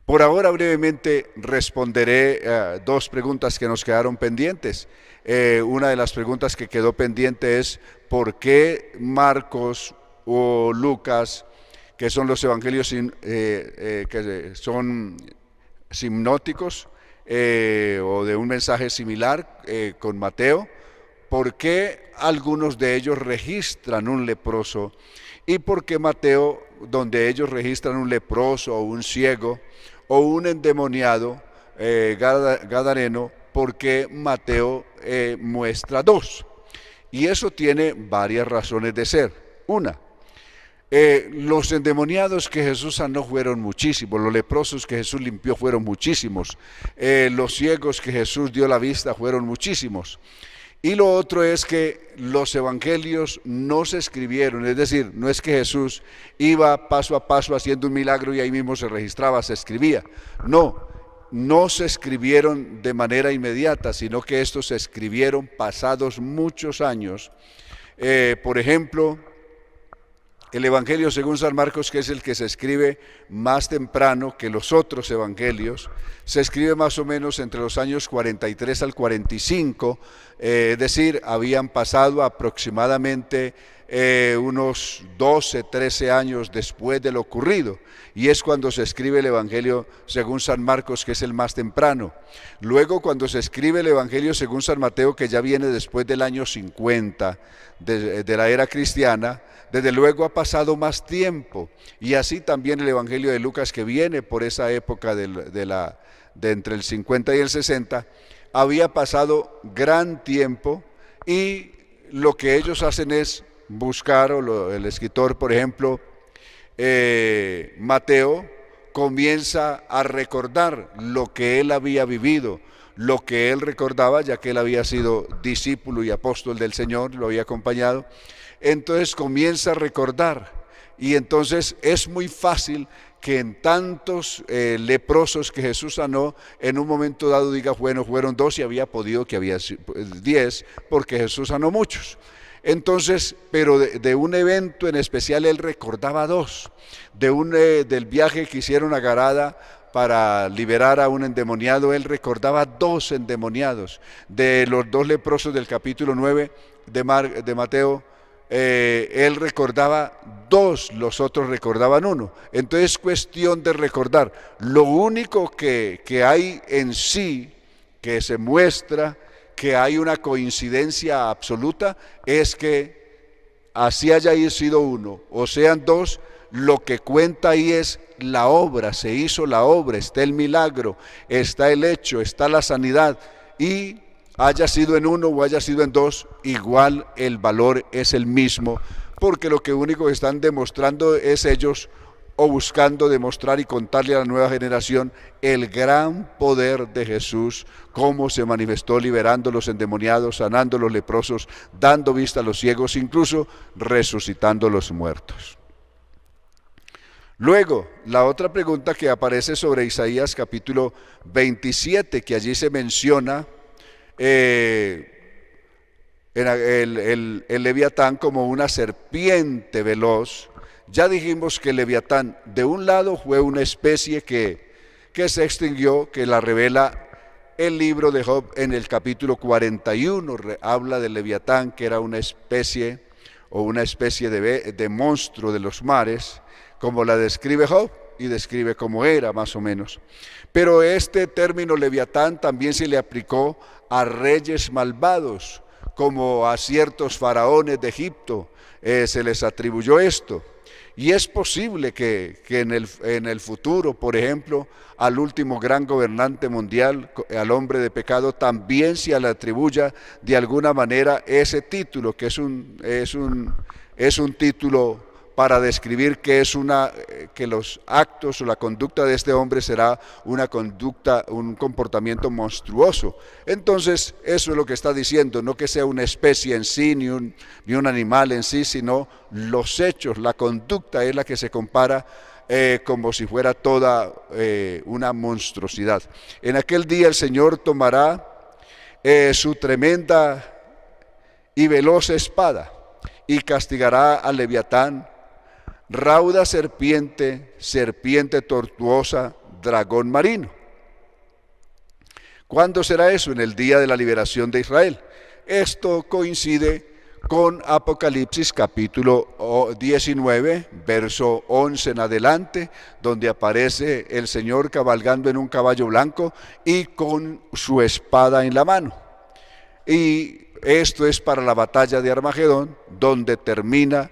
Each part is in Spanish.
Por ahora brevemente responderé dos preguntas que nos quedaron pendientes. Una de las preguntas que quedó pendiente es ¿por qué Marcos o Lucas, que son los evangelios que son sinópticos o de un mensaje similar con Mateo, por qué algunos de ellos registran un leproso y por qué Mateo, donde ellos registran un leproso o un ciego o un endemoniado gadareno, por qué Mateo muestra dos? Y eso tiene varias razones de ser. Una, los endemoniados que Jesús sanó fueron muchísimos, los leprosos que Jesús limpió fueron muchísimos, los ciegos que Jesús dio la vista fueron muchísimos. Y lo otro es que los evangelios no se escribieron, es decir, no es que Jesús iba paso a paso haciendo un milagro y ahí mismo se registraba, se escribía. No, no se escribieron de manera inmediata, sino que estos se escribieron pasados muchos años. Por ejemplo, el Evangelio según San Marcos, que es el que se escribe más temprano que los otros evangelios, se escribe más o menos entre los años 43 al 45, es decir, habían pasado aproximadamente unos 12, 13 años después de lo ocurrido, y es cuando se escribe el Evangelio según San Marcos, que es el más temprano. Luego, cuando se escribe el Evangelio según San Mateo, que ya viene después del año 50 de la era cristiana, desde luego ha pasado más tiempo, y así también el Evangelio de Lucas, que viene por esa época de entre el 50 y el 60, había pasado gran tiempo, y lo que ellos hacen es buscar, el escritor, por ejemplo, Mateo, comienza a recordar lo que él había vivido, lo que él recordaba, ya que él había sido discípulo y apóstol del Señor, lo había acompañado. Entonces comienza a recordar, y entonces es muy fácil que en tantos leprosos que Jesús sanó, en un momento dado diga, bueno, fueron 2 y había podido que había 10, porque Jesús sanó muchos. Entonces, pero de un evento en especial él recordaba 2, del viaje que hicieron a Garada para liberar a un endemoniado, él recordaba 2 endemoniados. De los 2 leprosos del capítulo 9 de Mateo, él recordaba 2, los otros recordaban 1. Entonces es cuestión de recordar. Lo único que hay en sí, que se muestra que hay una coincidencia absoluta, es que así haya sido 1 o sean 2, lo que cuenta ahí es la obra, se hizo la obra, está el milagro, está el hecho, está la sanidad, y haya sido en 1 o haya sido en 2, igual el valor es el mismo, porque lo que único que están demostrando es ellos, o buscando demostrar y contarle a la nueva generación el gran poder de Jesús, cómo se manifestó liberando a los endemoniados, sanando a los leprosos, dando vista a los ciegos, incluso resucitando a los muertos. Luego, la otra pregunta que aparece sobre Isaías capítulo 27, que allí se menciona el Leviatán como una serpiente veloz. Ya dijimos que el Leviatán de un lado fue una especie que se extinguió, que la revela el libro de Job en el capítulo 41, habla del Leviatán, que era una especie de monstruo de los mares, como la describe Job y describe cómo era más o menos. Pero este término Leviatán también se le aplicó a reyes malvados, como a ciertos faraones de Egipto, se les atribuyó esto. Y es posible que en el futuro, por ejemplo, al último gran gobernante mundial, al hombre de pecado, también se le atribuya de alguna manera ese título, que es un título para describir que los actos o la conducta de este hombre será un comportamiento monstruoso. Entonces, eso es lo que está diciendo, no que sea una especie en sí, ni un animal en sí, sino los hechos, la conducta es la que se compara como si fuera toda una monstruosidad. En aquel día el Señor tomará su tremenda y veloz espada y castigará al Leviatán, rauda serpiente, serpiente tortuosa, dragón marino. ¿Cuándo será eso? En el día de la liberación de Israel. Esto coincide con Apocalipsis capítulo 19, verso 11 en adelante, donde aparece el Señor cabalgando en un caballo blanco y con su espada en la mano. Y esto es para la batalla de Armagedón, donde termina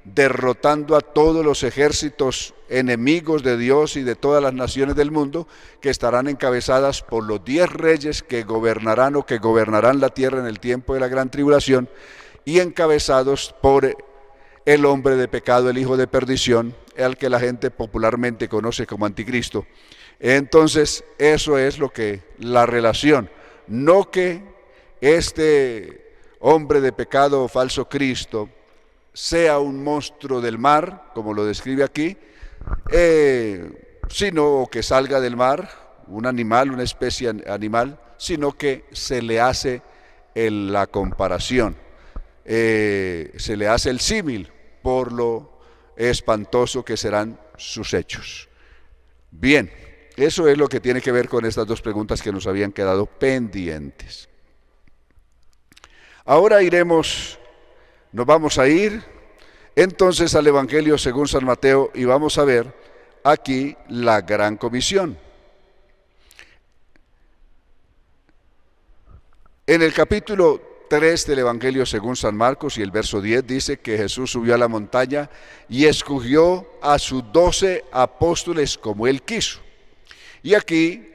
derrotando a todos los ejércitos enemigos de Dios y de todas las naciones del mundo, que estarán encabezadas por los 10 reyes que gobernarán o que gobernarán la tierra en el tiempo de la gran tribulación, y encabezados por el hombre de pecado, el hijo de perdición, al que la gente popularmente conoce como anticristo. Entonces, eso es lo que la relación, no que este hombre de pecado o falso Cristo sea un monstruo del mar, como lo describe aquí, sino que salga del mar, un animal, una especie animal, sino que se le hace la comparación, se le hace el símil por lo espantoso que serán sus hechos. Bien, eso es lo que tiene que ver con estas dos preguntas que nos habían quedado pendientes. Ahora nos vamos a ir entonces al Evangelio según San Mateo y vamos a ver aquí la gran comisión. En el capítulo 3 del Evangelio según San Marcos y el verso 10 dice que Jesús subió a la montaña y escogió a sus 12 apóstoles como él quiso. Y aquí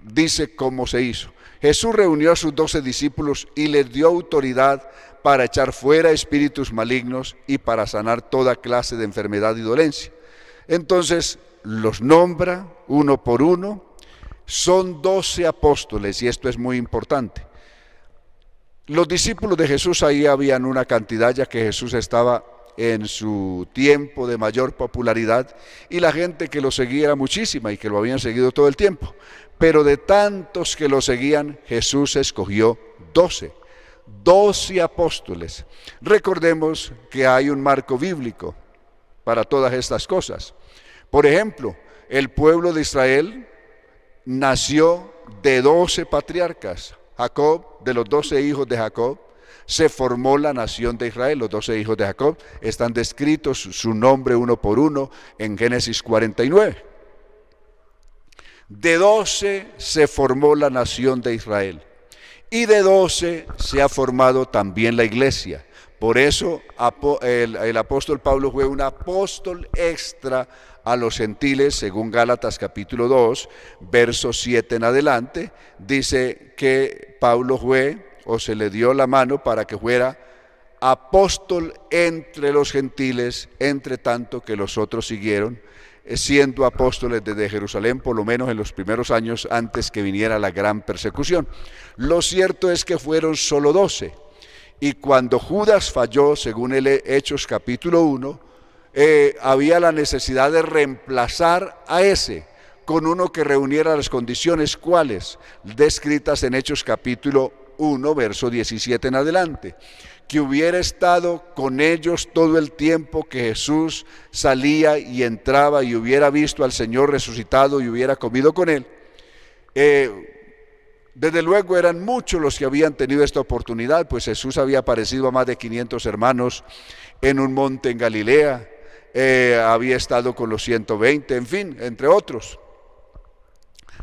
dice cómo se hizo. Jesús reunió a sus 12 discípulos y les dio autoridad para echar fuera espíritus malignos y para sanar toda clase de enfermedad y dolencia. Entonces los nombra uno por uno. Son 12 apóstoles y esto es muy importante. Los discípulos de Jesús, ahí habían una cantidad, ya que Jesús estaba en su tiempo de mayor popularidad y la gente que lo seguía era muchísima y que lo habían seguido todo el tiempo. Pero de tantos que lo seguían, Jesús escogió 12 apóstoles. Recordemos que hay un marco bíblico para todas estas cosas. Por ejemplo, el pueblo de Israel nació de 12 patriarcas. Jacob, de los 12 hijos de Jacob, se formó la nación de Israel. Los 12 hijos de Jacob están descritos su nombre uno por uno en Génesis 49. De 12 se formó la nación de Israel y de 12 se ha formado también la iglesia. Por eso el apóstol Pablo fue un apóstol extra a los gentiles, según Gálatas capítulo 2, verso 7 en adelante, dice que Pablo fue, o se le dio la mano para que fuera apóstol entre los gentiles, entre tanto que los otros siguieron siendo apóstoles desde Jerusalén, por lo menos en los primeros años antes que viniera la gran persecución. Lo cierto es que fueron solo 12, y cuando Judas falló, según el Hechos capítulo 1, había la necesidad de reemplazar a ese con uno que reuniera las condiciones, ¿cuáles? Descritas en Hechos capítulo 1, verso 17 en adelante. Que hubiera estado con ellos todo el tiempo que Jesús salía y entraba y hubiera visto al Señor resucitado y hubiera comido con él. Desde luego eran muchos los que habían tenido esta oportunidad, pues Jesús había aparecido a más de 500 hermanos en un monte en Galilea, había estado con los 120, en fin, entre otros.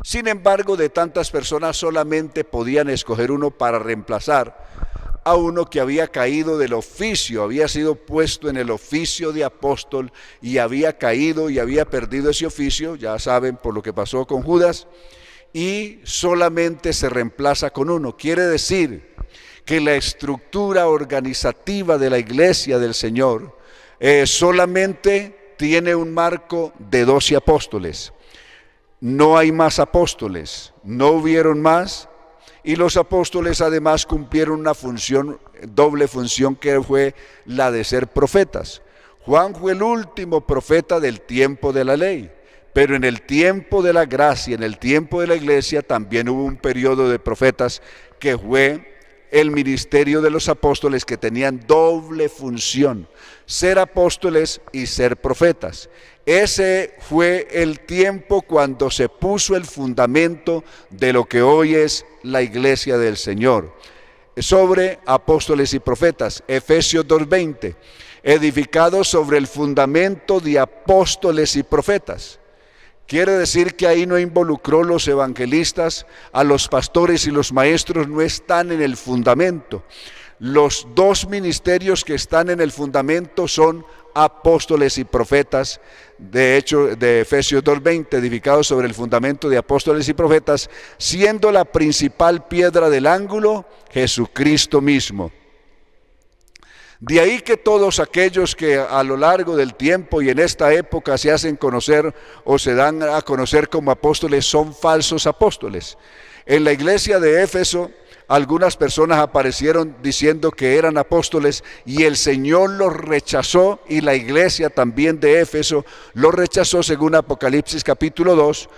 Sin embargo, de tantas personas solamente podían escoger uno para reemplazar a uno que había caído del oficio, había sido puesto en el oficio de apóstol y había caído y había perdido ese oficio, ya saben por lo que pasó con Judas, y solamente se reemplaza con uno. Quiere decir que la estructura organizativa de la iglesia del Señor solamente tiene un marco de 12 apóstoles. No hay más apóstoles, no hubieron más. Y los apóstoles además cumplieron una función, doble función, que fue la de ser profetas. Juan fue el último profeta del tiempo de la ley, pero en el tiempo de la gracia, en el tiempo de la iglesia, también hubo un periodo de profetas que fue el ministerio de los apóstoles, que tenían doble función, ser apóstoles y ser profetas. Ese fue el tiempo cuando se puso el fundamento de lo que hoy es la iglesia del Señor. Sobre apóstoles y profetas, Efesios 2:20, edificados sobre el fundamento de apóstoles y profetas. Quiere decir que ahí no involucró los evangelistas, a los pastores y los maestros no están en el fundamento. Los dos ministerios que están en el fundamento son apóstoles y profetas. De hecho, de Efesios 2:20, edificados sobre el fundamento de apóstoles y profetas, siendo la principal piedra del ángulo Jesucristo mismo. De ahí que todos aquellos que a lo largo del tiempo y en esta época se hacen conocer o se dan a conocer como apóstoles son falsos apóstoles. En la iglesia de Éfeso, algunas personas aparecieron diciendo que eran apóstoles y el Señor los rechazó, y la iglesia también de Éfeso los rechazó según Apocalipsis capítulo 2,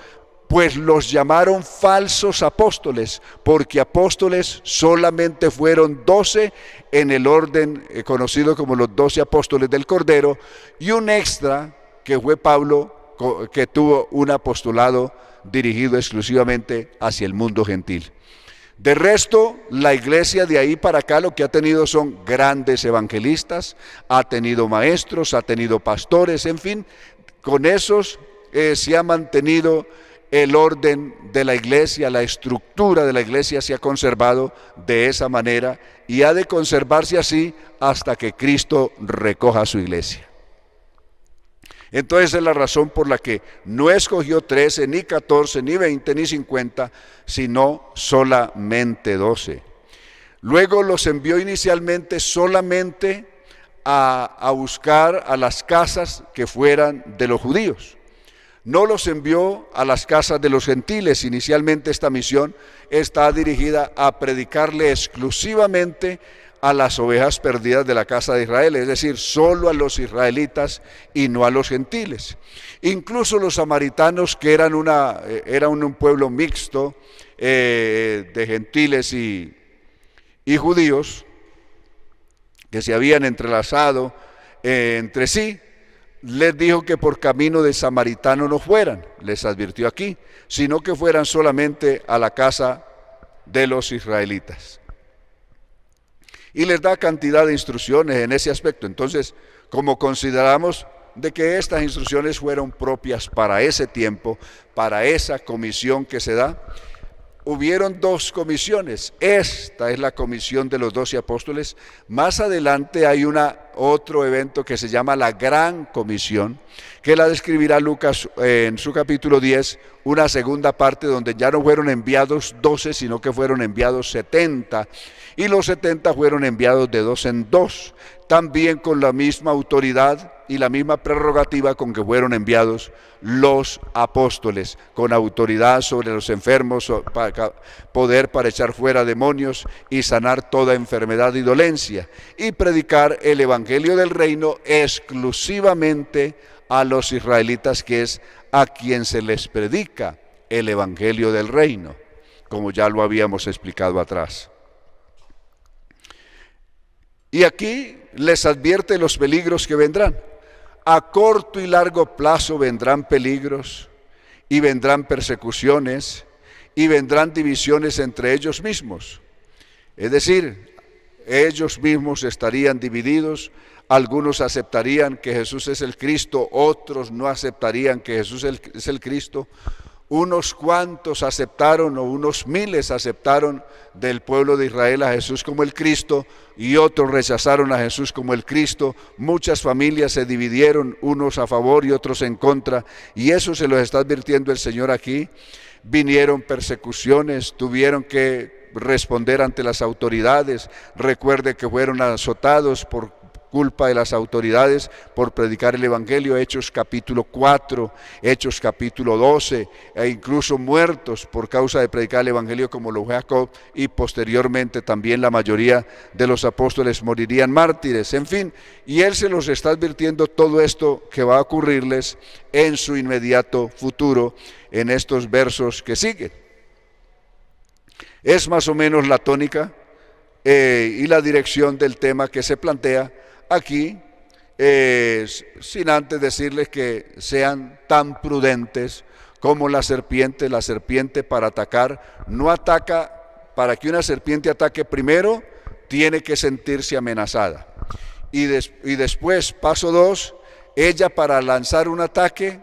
pues los llamaron falsos apóstoles, porque apóstoles solamente fueron 12 en el orden conocido como los 12 apóstoles del Cordero, y un extra que fue Pablo, que tuvo un apostolado dirigido exclusivamente hacia el mundo gentil. De resto, la iglesia de ahí para acá lo que ha tenido son grandes evangelistas, ha tenido maestros, ha tenido pastores, en fin, con esos se ha mantenido el orden de la iglesia, la estructura de la iglesia se ha conservado de esa manera y ha de conservarse así hasta que Cristo recoja su iglesia. Entonces es la razón por la que no escogió 13, ni 14, ni 20, ni 50, sino solamente 12. Luego los envió inicialmente solamente a buscar a las casas que fueran de los judíos. No los envió a las casas de los gentiles. Inicialmente esta misión está dirigida a predicarle exclusivamente a las ovejas perdidas de la casa de Israel, es decir, solo a los israelitas y no a los gentiles. Incluso los samaritanos, que eran un pueblo mixto de gentiles y judíos, que se habían entrelazado entre sí, les dijo que por camino de samaritano no fueran, les advirtió aquí, sino que fueran solamente a la casa de los israelitas. Y les da cantidad de instrucciones en ese aspecto. Entonces, como consideramos de que estas instrucciones fueron propias para ese tiempo, para esa comisión que se da, hubieron dos comisiones. Esta es la comisión de los 12 apóstoles. Más adelante hay otro evento que se llama la Gran Comisión, que la describirá Lucas en su capítulo 10, una segunda parte donde ya no fueron enviados 12, sino que fueron enviados 70, y los 70 fueron enviados de 2 en 2, también con la misma autoridad y la misma prerrogativa con que fueron enviados los apóstoles, con autoridad sobre los enfermos, poder para echar fuera demonios y sanar toda enfermedad y dolencia, y predicar el evangelio del reino exclusivamente a los israelitas, que es a quien se les predica el evangelio del reino, como ya lo habíamos explicado atrás. Y aquí les advierte los peligros que vendrán. A corto y largo plazo vendrán peligros y vendrán persecuciones y vendrán divisiones entre ellos mismos. Es decir, ellos mismos estarían divididos. Algunos aceptarían que Jesús es el Cristo, otros no aceptarían que Jesús es el Cristo. Unos cuantos aceptaron, o unos miles aceptaron del pueblo de Israel a Jesús como el Cristo, y otros rechazaron a Jesús como el Cristo. Muchas familias se dividieron, unos a favor y otros en contra, y eso se los está advirtiendo el Señor aquí. Vinieron persecuciones, tuvieron que responder ante las autoridades. Recuerde que fueron azotados por culpa de las autoridades por predicar el evangelio, Hechos capítulo 4, Hechos capítulo 12, e incluso muertos por causa de predicar el evangelio, como lo fue Jacob, y posteriormente también la mayoría de los apóstoles morirían mártires. En fin, y él se los está advirtiendo todo esto que va a ocurrirles en su inmediato futuro en estos versos que siguen. Es más o menos la tónica y la dirección del tema que se plantea aquí sin antes decirles que sean tan prudentes como la serpiente. La serpiente para atacar no ataca. Para que una serpiente ataque primero, tiene que sentirse amenazada. Y después, paso 2, ella para lanzar un ataque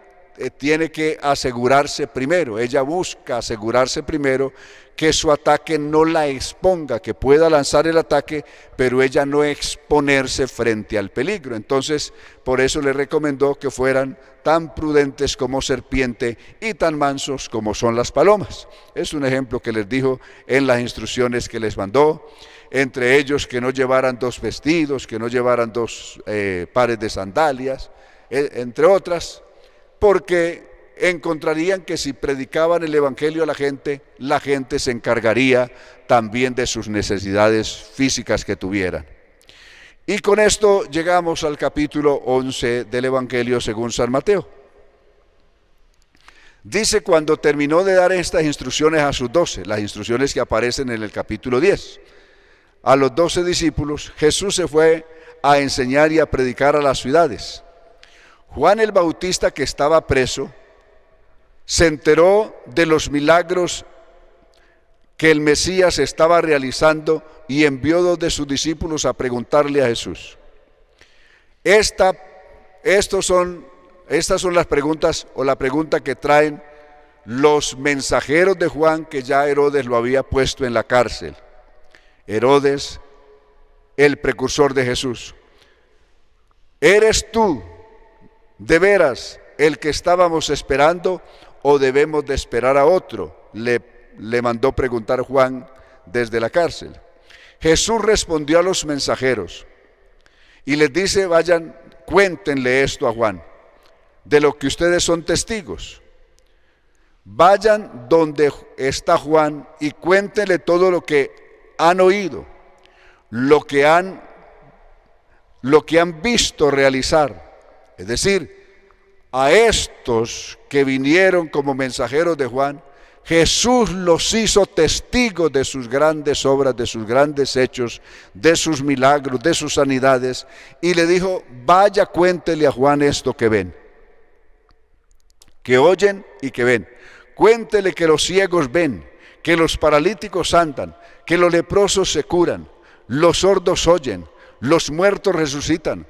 tiene que asegurarse primero. Ella busca asegurarse primero que su ataque no la exponga, que pueda lanzar el ataque, pero ella no exponerse frente al peligro. Entonces, por eso le recomendó que fueran tan prudentes como serpiente y tan mansos como son las palomas. Es un ejemplo que les dijo en las instrucciones que les mandó. Entre ellos, que no llevaran 2 vestidos, que no llevaran 2 pares de sandalias, entre otras, porque encontrarían que si predicaban el evangelio a la gente se encargaría también de sus necesidades físicas que tuvieran. Y con esto llegamos al capítulo 11 del evangelio según San Mateo. Dice: cuando terminó de dar estas instrucciones a sus 12, las instrucciones que aparecen en el capítulo 10, a los 12 discípulos, Jesús se fue a enseñar y a predicar a las ciudades. Juan el Bautista, que estaba preso, se enteró de los milagros que el Mesías estaba realizando y envió 2 de sus discípulos a preguntarle a Jesús. Estas son las preguntas, o la pregunta que traen los mensajeros de Juan, que ya Herodes lo había puesto en la cárcel. Herodes, el precursor de Jesús. ¿Eres tú de veras el que estábamos esperando o debemos de esperar a otro? Le mandó preguntar Juan desde la cárcel. Jesús respondió a los mensajeros y les dice: vayan, cuéntenle esto a Juan, de lo que ustedes son testigos. Vayan donde está Juan y cuéntenle todo lo que han oído, lo que han visto realizar. Es decir, a estos que vinieron como mensajeros de Juan, Jesús los hizo testigos de sus grandes obras, de sus grandes hechos, de sus milagros, de sus sanidades, y le dijo: vaya, cuéntele a Juan esto que ven, que oyen y que ven. Cuéntele que los ciegos ven, que los paralíticos andan, que los leprosos se curan, los sordos oyen, los muertos resucitan,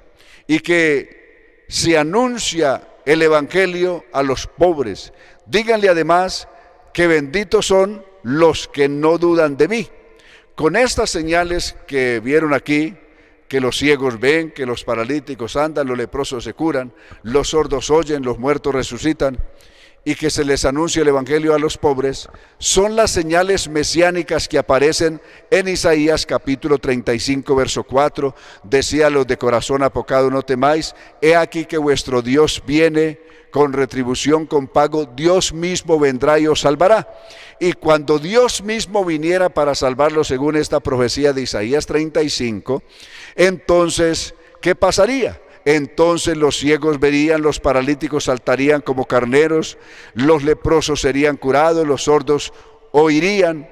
y que se anuncia el evangelio a los pobres. Díganle además que benditos son los que no dudan de mí. Con estas señales que vieron aquí, que los ciegos ven, que los paralíticos andan, los leprosos se curan, los sordos oyen, los muertos resucitan, y que se les anuncia el evangelio a los pobres, son las señales mesiánicas que aparecen en Isaías capítulo 35 verso 4. Decía: los de corazón apocado, no temáis, he aquí que vuestro Dios viene con retribución, con pago. Dios mismo vendrá y os salvará. Y cuando Dios mismo viniera para salvarlo, según esta profecía de Isaías 35, entonces, ¿qué pasaría? Entonces los ciegos verían, los paralíticos saltarían como carneros, los leprosos serían curados, los sordos oirían,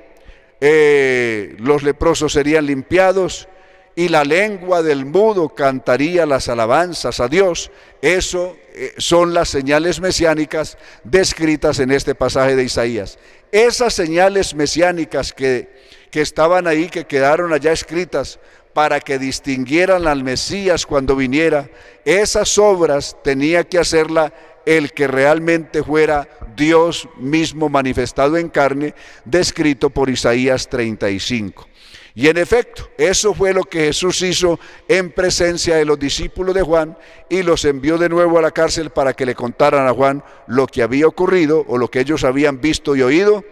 los leprosos serían limpiados, y la lengua del mudo cantaría las alabanzas a Dios. Eso son las señales mesiánicas descritas en este pasaje de Isaías. Esas señales mesiánicas que estaban ahí, que quedaron allá escritas para que distinguieran al Mesías cuando viniera, esas obras tenía que hacerla el que realmente fuera Dios mismo manifestado en carne, descrito por Isaías 35. Y en efecto, eso fue lo que Jesús hizo en presencia de los discípulos de Juan, y los envió de nuevo a la cárcel para que le contaran a Juan lo que había ocurrido, o lo que ellos habían visto y oído,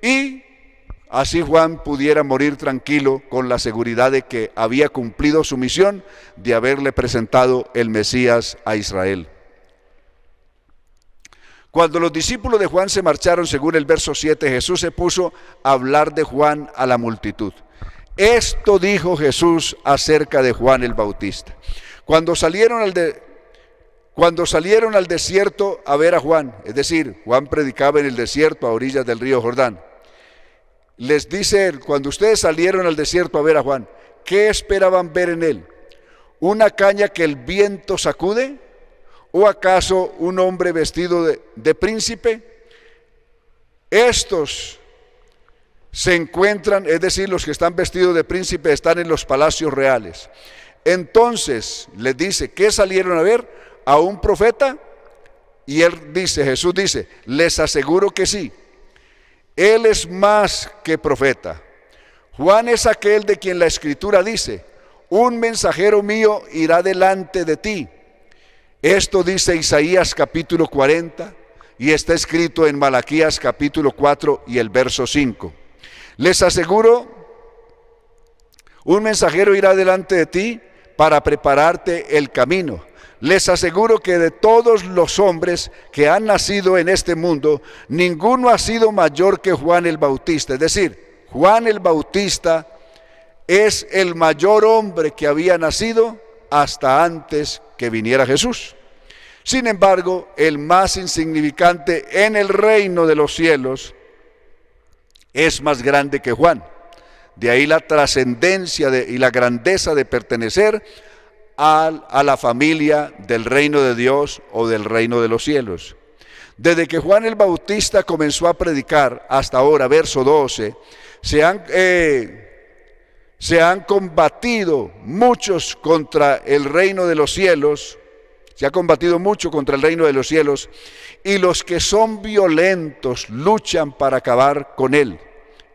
y así Juan pudiera morir tranquilo con la seguridad de que había cumplido su misión de haberle presentado el Mesías a Israel. Cuando los discípulos de Juan se marcharon, según el verso 7, Jesús se puso a hablar de Juan a la multitud. Esto dijo Jesús acerca de Juan el Bautista. Cuando salieron al desierto a ver a Juan, es decir, Juan predicaba en el desierto a orillas del río Jordán. Les dice él: cuando ustedes salieron al desierto a ver a Juan, ¿qué esperaban ver en él? ¿Una caña que el viento sacude? ¿O acaso un hombre vestido de príncipe? Estos se encuentran, es decir, los que están vestidos de príncipe están en los palacios reales. Entonces les dice, ¿qué salieron a ver? ¿A un profeta? Y Jesús dice, les aseguro que sí. Él es más que profeta. Juan es aquel de quien la Escritura dice, un mensajero mío irá delante de ti. Esto dice Isaías capítulo 40 y está escrito en Malaquías capítulo 4 y el verso 5. Les aseguro, un mensajero irá delante de ti para prepararte el camino. Les aseguro que de todos los hombres que han nacido en este mundo, ninguno ha sido mayor que Juan el Bautista. Es decir, Juan el Bautista es el mayor hombre que había nacido hasta antes que viniera Jesús. Sin embargo, el más insignificante en el reino de los cielos es más grande que Juan. De ahí la trascendencia y la grandeza de pertenecer a la familia del reino de Dios o del reino de los cielos. Desde que Juan el Bautista comenzó a predicar hasta ahora, verso 12, se han combatido muchos contra el reino de los cielos, se ha combatido mucho contra el reino de los cielos, y los que son violentos luchan para acabar con él.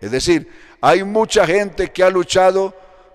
Es decir, hay mucha gente que ha luchado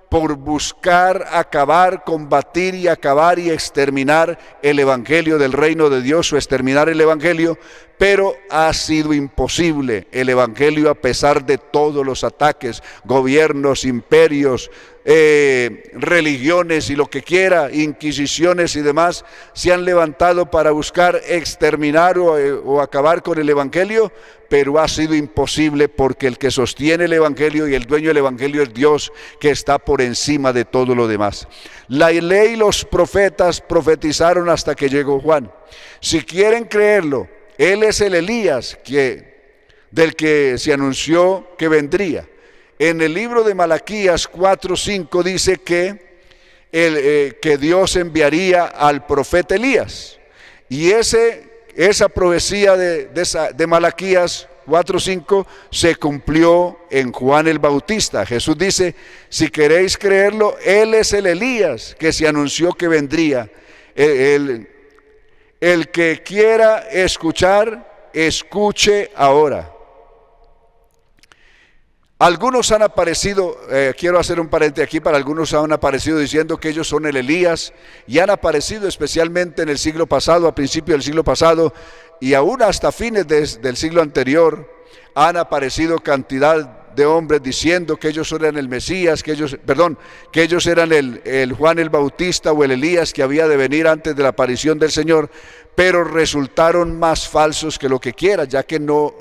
por buscar acabar, combatir y acabar y exterminar el evangelio del reino de Dios o exterminar el evangelio, pero ha sido imposible. El evangelio, a pesar de todos los ataques, gobiernos, imperios, religiones y lo que quiera, inquisiciones y demás, se han levantado para buscar exterminar o acabar con el evangelio, pero ha sido imposible porque el que sostiene el evangelio y el dueño del evangelio es Dios, que está por encima de todo lo demás. La ley y los profetas profetizaron hasta que llegó Juan. Si quieren creerlo, él es el Elías del que se anunció que vendría. En el libro de Malaquías 4:5 dice que Dios enviaría al profeta Elías. Y esa profecía de Malaquías 4:5 se cumplió en Juan el Bautista. Jesús dice, si queréis creerlo, él es el Elías que se anunció que vendría. El que quiera escuchar, escuche ahora. Algunos han aparecido, quiero hacer un paréntesis aquí, para algunos han aparecido diciendo que ellos son el Elías, y han aparecido especialmente en el siglo pasado, a principios del siglo pasado, y aún hasta fines del siglo anterior, han aparecido cantidad de hombres diciendo que ellos eran el Mesías, que ellos eran el Juan el Bautista o el Elías que había de venir antes de la aparición del Señor, pero resultaron más falsos que lo que quiera, ya que no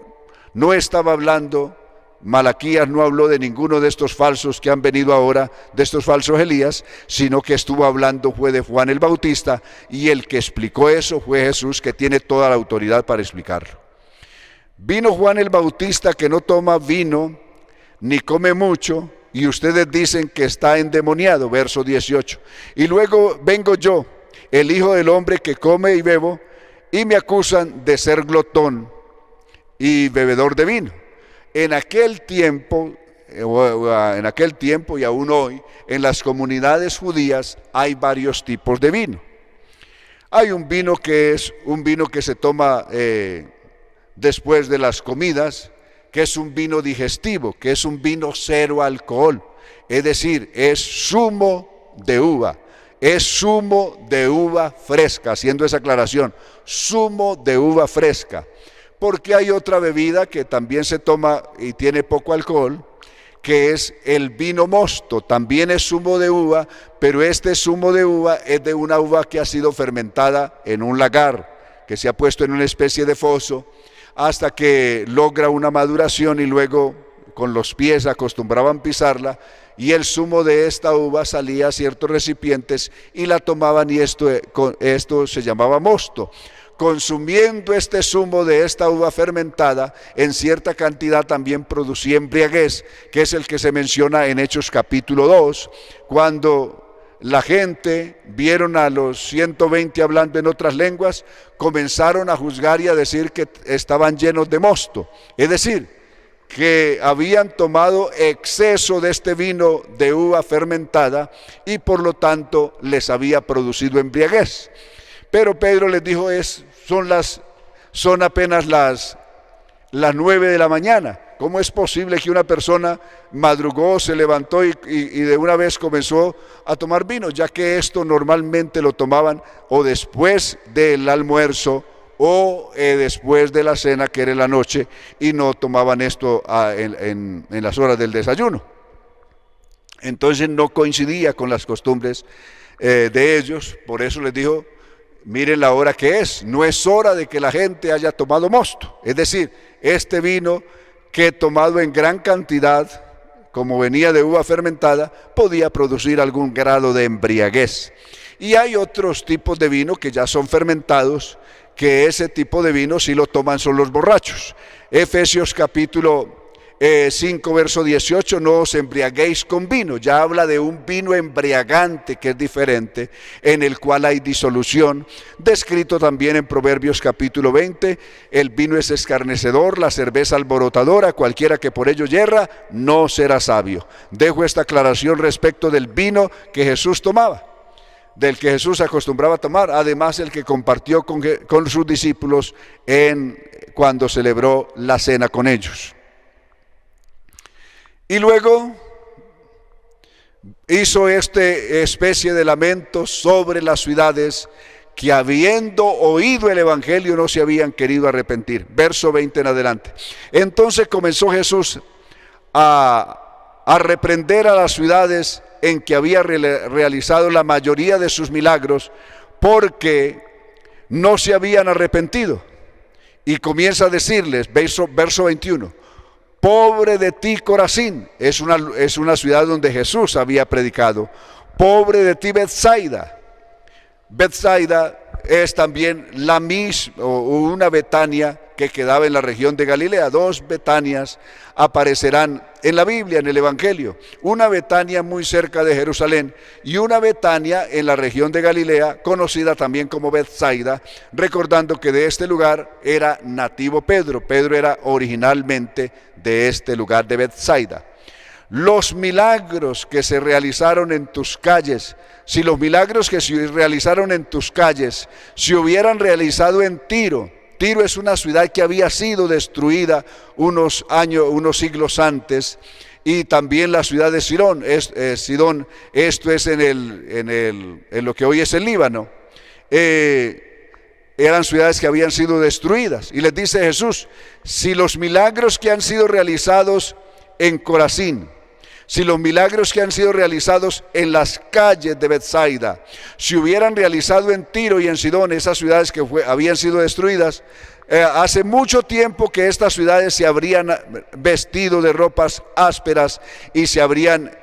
estaba hablando. Malaquías no habló de ninguno de estos falsos que han venido ahora, de estos falsos Elías, sino que estuvo hablando fue de Juan el Bautista, y el que explicó eso fue Jesús, que tiene toda la autoridad para explicarlo. Vino Juan el Bautista, que no toma vino ni come mucho, y ustedes dicen que está endemoniado, verso 18. Y luego vengo yo, el Hijo del Hombre, que come y bebo, y me acusan de ser glotón y bebedor de vino. En aquel tiempo y aún hoy, en las comunidades judías hay varios tipos de vino. Hay un vino que es un vino que se toma después de las comidas, que es un vino digestivo, que es un vino cero alcohol, es decir, es zumo de uva. Es zumo de uva fresca, haciendo esa aclaración, zumo de uva fresca. Porque hay otra bebida que también se toma y tiene poco alcohol, que es el vino mosto. También es zumo de uva, pero este zumo de uva es de una uva que ha sido fermentada en un lagar, que se ha puesto en una especie de foso, hasta que logra una maduración, y luego con los pies acostumbraban pisarla, y el zumo de esta uva salía a ciertos recipientes y la tomaban, y esto se llamaba mosto. Consumiendo este zumo de esta uva fermentada en cierta cantidad también producía embriaguez, que es el que se menciona en Hechos capítulo 2, cuando la gente vieron a los 120 hablando en otras lenguas, comenzaron a juzgar y a decir que estaban llenos de mosto. Es decir, que habían tomado exceso de este vino de uva fermentada y por lo tanto les había producido embriaguez. Pero Pedro les dijo, son apenas las 9 de la mañana. ¿Cómo es posible que una persona madrugó, se levantó y de una vez comenzó a tomar vino? Ya que esto normalmente lo tomaban o después del almuerzo o después de la cena, que era en la noche, y no tomaban esto en las horas del desayuno. Entonces no coincidía con las costumbres de ellos. Por eso les dijo, miren la hora que es, no es hora de que la gente haya tomado mosto. Es decir, este vino que tomado en gran cantidad, como venía de uva fermentada, podía producir algún grado de embriaguez. Y hay otros tipos de vino que ya son fermentados, que ese tipo de vino sí lo toman son los borrachos. Efesios capítulo 5 verso 18, no os embriaguéis con vino. Ya habla de un vino embriagante que es diferente, en el cual hay disolución. Descrito también en Proverbios capítulo 20, el vino es escarnecedor, la cerveza alborotadora, cualquiera que por ello yerra no será sabio. Dejo esta aclaración respecto del vino que Jesús tomaba, del que Jesús acostumbraba a tomar, además el que compartió con sus discípulos cuando celebró la cena con ellos. Y luego hizo especie de lamento sobre las ciudades que habiendo oído el evangelio no se habían querido arrepentir. Verso 20 en adelante. Entonces comenzó Jesús a reprender a las ciudades en que había realizado la mayoría de sus milagros, porque no se habían arrepentido. Y comienza a decirles, verso 21, pobre de ti, Corazín. Es una ciudad donde Jesús había predicado. Pobre de ti, Bethsaida. Bethsaida es también la misma, o una Betania que quedaba en la región de Galilea. Dos Betanias aparecerán en la Biblia, en el Evangelio. Una Betania muy cerca de Jerusalén y una Betania en la región de Galilea, conocida también como Bethsaida, recordando que de este lugar era nativo Pedro. Pedro era originalmente de este lugar de Bethsaida. Los milagros que se realizaron en tus calles, si los milagros que se realizaron en tus calles se hubieran realizado en Tiro. Tiro es una ciudad que había sido destruida unos siglos antes, y también la ciudad de Sidón, esto es en lo que hoy es el Líbano. Eran ciudades que habían sido destruidas. Y les dice Jesús, si los milagros que han sido realizados en Corazín, si los milagros que han sido realizados en las calles de Bethsaida se hubieran realizado en Tiro y en Sidón, esas ciudades que habían sido destruidas, hace mucho tiempo que estas ciudades se habrían vestido de ropas ásperas y se habrían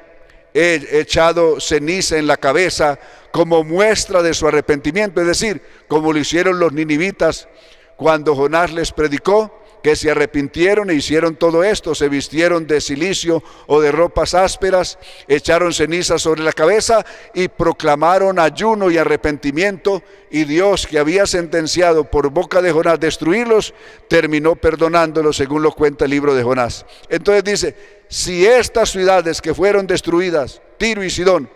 echado ceniza en la cabeza como muestra de su arrepentimiento, es decir, como lo hicieron los ninivitas cuando Jonás les predicó, que se arrepintieron e hicieron todo esto, se vistieron de cilicio o de ropas ásperas, echaron ceniza sobre la cabeza y proclamaron ayuno y arrepentimiento, y Dios, que había sentenciado por boca de Jonás destruirlos, terminó perdonándolos, según lo cuenta el libro de Jonás. Entonces dice, si estas ciudades que fueron destruidas, Tiro y Sidón,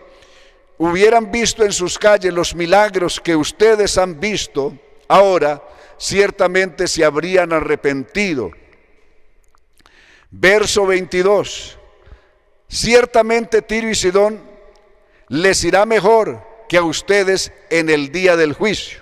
hubieran visto en sus calles los milagros que ustedes han visto ahora, ciertamente se habrían arrepentido. Verso 22, ciertamente Tiro y Sidón les irá mejor que a ustedes en el día del juicio.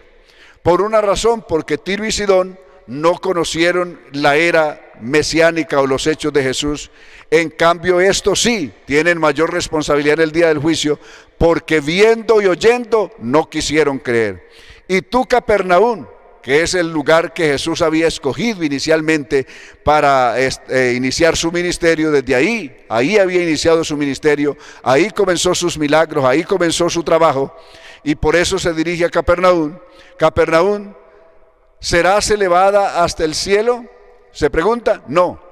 Por una razón, porque Tiro y Sidón no conocieron la era mesiánica o los hechos de Jesús. En cambio, estos sí tienen mayor responsabilidad en el día del juicio, porque viendo y oyendo no quisieron creer. Y tú, Capernaum, que es el lugar que Jesús había escogido inicialmente para iniciar su ministerio, desde ahí había iniciado su ministerio, ahí comenzó sus milagros, ahí comenzó su trabajo, y por eso se dirige a Capernaum. Capernaum, ¿serás elevada hasta el cielo? Se pregunta. No,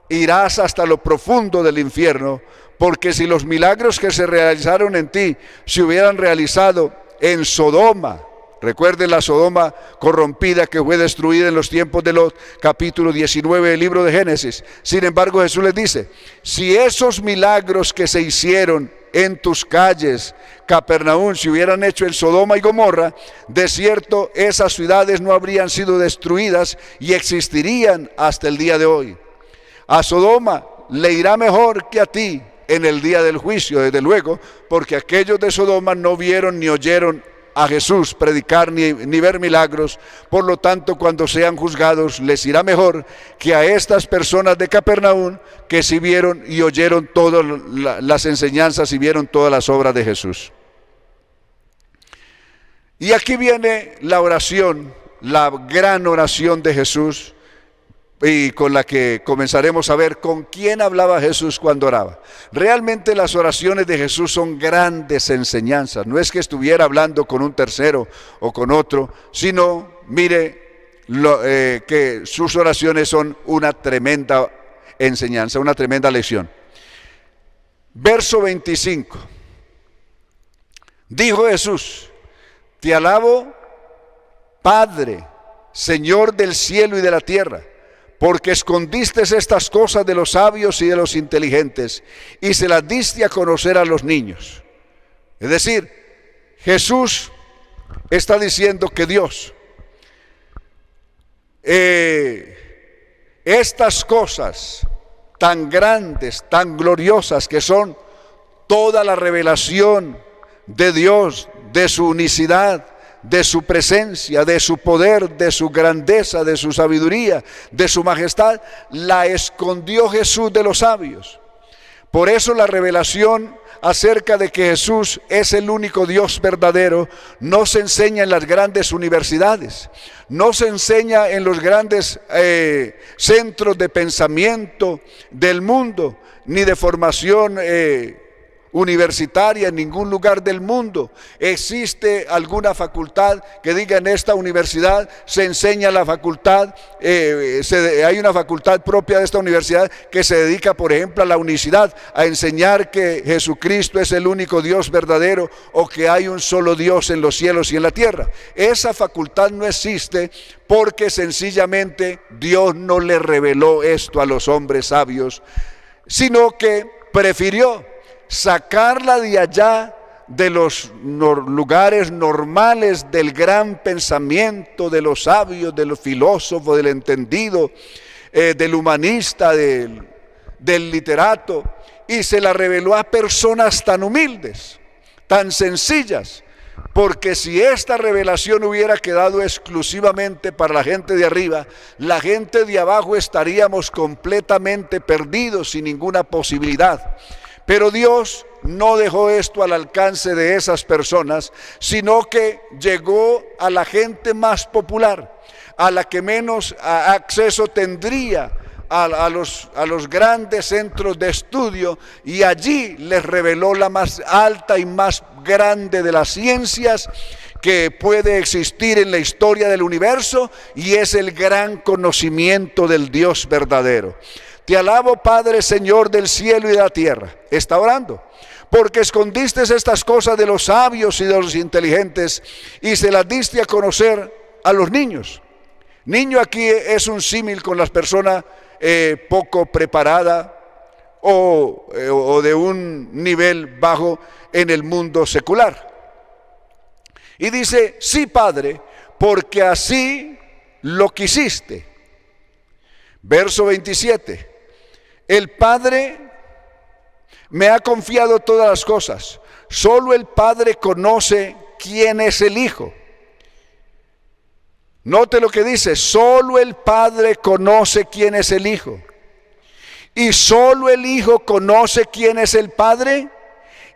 irás hasta lo profundo del infierno, porque si los milagros que se realizaron en ti se hubieran realizado en Sodoma, recuerden la Sodoma corrompida que fue destruida en los tiempos de Lot, capítulo 19 del libro de Génesis. Sin embargo, Jesús les dice, si esos milagros que se hicieron en tus calles, Capernaum, se hubieran hecho en Sodoma y Gomorra, de cierto esas ciudades no habrían sido destruidas y existirían hasta el día de hoy. A Sodoma le irá mejor que a ti en el día del juicio, desde luego, porque aquellos de Sodoma no vieron ni oyeron a Jesús predicar ni ver milagros. Por lo tanto, cuando sean juzgados les irá mejor que a estas personas de Capernaum, que sí vieron y oyeron todas las enseñanzas y vieron todas las obras de Jesús. Y aquí viene la oración, la gran oración de Jesús, y con la que comenzaremos a ver con quién hablaba Jesús cuando oraba. Realmente las oraciones de Jesús son grandes enseñanzas. No es que estuviera hablando con un tercero o con otro, sino, mire, que sus oraciones son una tremenda enseñanza, una tremenda lección. Verso 25. Dijo Jesús, te alabo, Padre, Señor del cielo y de la tierra, porque escondiste estas cosas de los sabios y de los inteligentes y se las diste a conocer a los niños. Es decir, Jesús está diciendo que Dios, estas cosas tan grandes, tan gloriosas, que son toda la revelación de Dios, de su unicidad, de su presencia, de su poder, de su grandeza, de su sabiduría, de su majestad, la escondió Jesús de los sabios. Por eso la revelación acerca de que Jesús es el único Dios verdadero no se enseña en las grandes universidades, no se enseña en los grandes centros de pensamiento del mundo, ni de formación universitaria en ningún lugar del mundo. ¿Existe alguna facultad que diga en esta universidad se enseña la facultad, hay una facultad propia de esta universidad que se dedica, por ejemplo, a la unicidad, a enseñar que Jesucristo es el único Dios verdadero o que hay un solo Dios en los cielos y en la tierra? Esa facultad no existe porque sencillamente Dios no le reveló esto a los hombres sabios, sino que prefirió sacarla de allá, de los lugares normales del gran pensamiento de los sabios, de los filósofos, del entendido, del humanista, del literato, y se la reveló a personas tan humildes, tan sencillas, porque si esta revelación hubiera quedado exclusivamente para la gente de arriba, la gente de abajo estaríamos completamente perdidos, sin ninguna posibilidad. Pero Dios no dejó esto al alcance de esas personas, sino que llegó a la gente más popular, a la que menos acceso tendría a los grandes centros de estudio, y allí les reveló la más alta y más grande de las ciencias que puede existir en la historia del universo, y es el gran conocimiento del Dios verdadero. Te alabo, Padre, Señor del cielo y de la tierra. Está orando. Porque escondiste estas cosas de los sabios y de los inteligentes y se las diste a conocer a los niños. Niño aquí es un símil con las personas poco preparada o de un nivel bajo en el mundo secular. Y dice, sí, Padre, porque así lo quisiste. Verso 27. El Padre me ha confiado todas las cosas. Solo el Padre conoce quién es el Hijo. Note lo que dice, solo el Padre conoce quién es el Hijo. Y solo el Hijo conoce quién es el Padre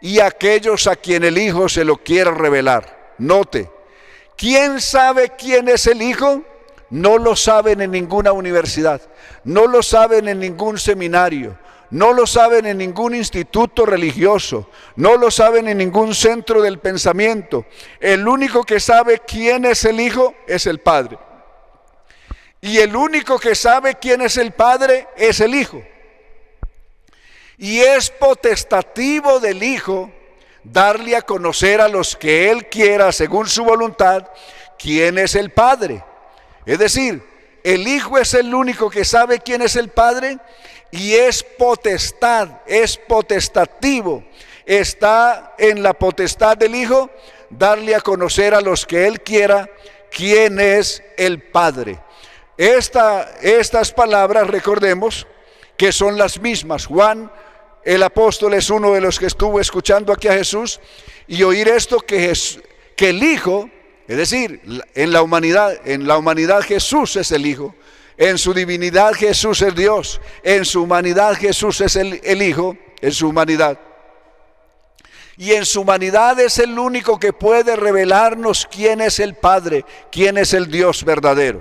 y aquellos a quien el Hijo se lo quiera revelar. Note, ¿quién sabe quién es el Hijo? No lo saben en ninguna universidad, no lo saben en ningún seminario, no lo saben en ningún instituto religioso, no lo saben en ningún centro del pensamiento. El único que sabe quién es el Hijo es el Padre. Y el único que sabe quién es el Padre es el Hijo. Y es potestativo del Hijo darle a conocer a los que Él quiera, según su voluntad, quién es el Padre. Es decir, el Hijo es el único que sabe quién es el Padre, y es potestad, es potestativo. Está en la potestad del Hijo darle a conocer a los que Él quiera quién es el Padre. Estas palabras, recordemos que son las mismas. Juan, el apóstol, es uno de los que estuvo escuchando aquí a Jesús y oír esto, que el Hijo, es decir, en la humanidad Jesús es el Hijo, en su divinidad Jesús es Dios, en su humanidad Jesús es el Hijo, en su humanidad. Y en su humanidad es el único que puede revelarnos quién es el Padre, quién es el Dios verdadero.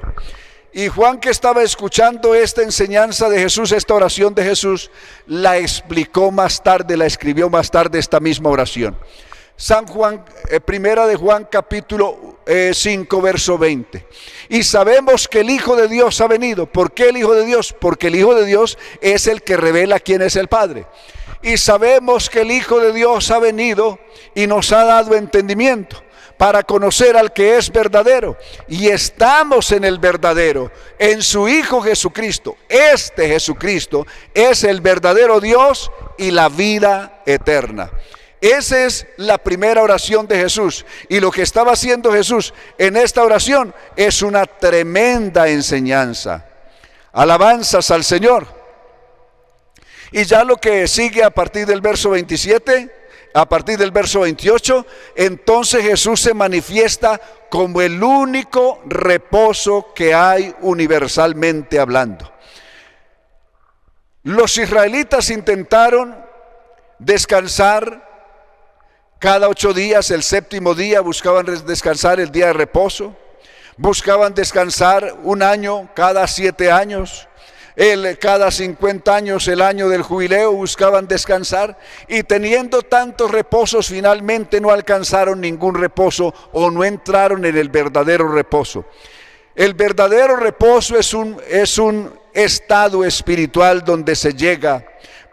Y Juan, que estaba escuchando esta enseñanza de Jesús, esta oración de Jesús, la explicó más tarde, la escribió más tarde, esta misma oración. San Juan, primera de Juan, capítulo 5, verso 20. Y sabemos que el Hijo de Dios ha venido. ¿Por qué el Hijo de Dios? Porque el Hijo de Dios es el que revela quién es el Padre. Y sabemos que el Hijo de Dios ha venido y nos ha dado entendimiento para conocer al que es verdadero, y estamos en el verdadero, en su Hijo Jesucristo. Este Jesucristo es el verdadero Dios y la vida eterna. Esa es la primera oración de Jesús, y lo que estaba haciendo Jesús en esta oración es una tremenda enseñanza. Alabanzas al Señor. Y ya lo que sigue a partir del verso 27, a partir del verso 28, entonces Jesús se manifiesta como el único reposo que hay universalmente hablando. Los israelitas intentaron descansar cada 8 días, el séptimo día buscaban descansar, el día de reposo, buscaban descansar un año cada 7 años. Cada 50 años, el año del jubileo, buscaban descansar, y teniendo tantos reposos, finalmente no alcanzaron ningún reposo o no entraron en el verdadero reposo. El verdadero reposo es un estado espiritual donde se llega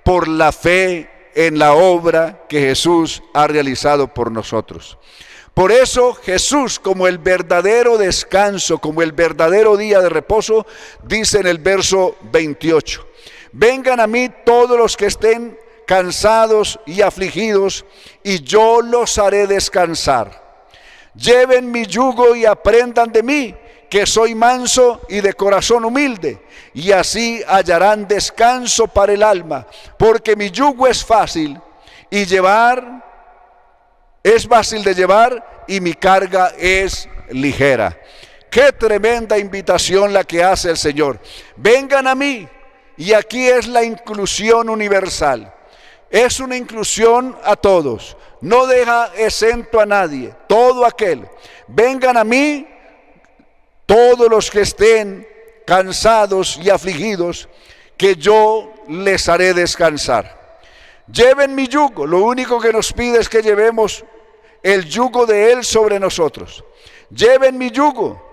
por la fe en la obra que Jesús ha realizado por nosotros. Por eso Jesús, como el verdadero descanso, como el verdadero día de reposo, dice en el verso 28, vengan a mí todos los que estén cansados y afligidos, y yo los haré descansar. Lleven mi yugo y aprendan de mí, que soy manso y de corazón humilde, y así hallarán descanso para el alma, porque mi yugo es fácil de llevar y mi carga es ligera. Qué tremenda invitación la que hace el Señor. Vengan a mí, y aquí es la inclusión universal. Es una inclusión a todos, no deja exento a nadie, todo aquel. Vengan a mí todos los que estén cansados y afligidos, que yo les haré descansar. Lleven mi yugo. Lo único que nos pide es que llevemos el yugo de Él sobre nosotros. Lleven mi yugo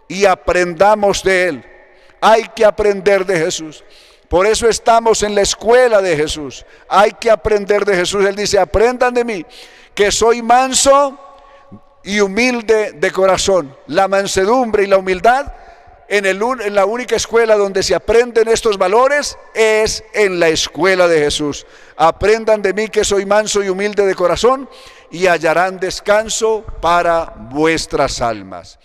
y aprendamos de Él. Hay que aprender de Jesús. Por eso estamos en la escuela de Jesús. Hay que aprender de Jesús. Él dice, aprendan de mí, que soy manso y humilde de corazón. La mansedumbre y la humildad, en la única escuela donde se aprenden estos valores es en la escuela de Jesús. Aprendan de mí, que soy manso y humilde de corazón, y hallarán descanso para vuestras almas.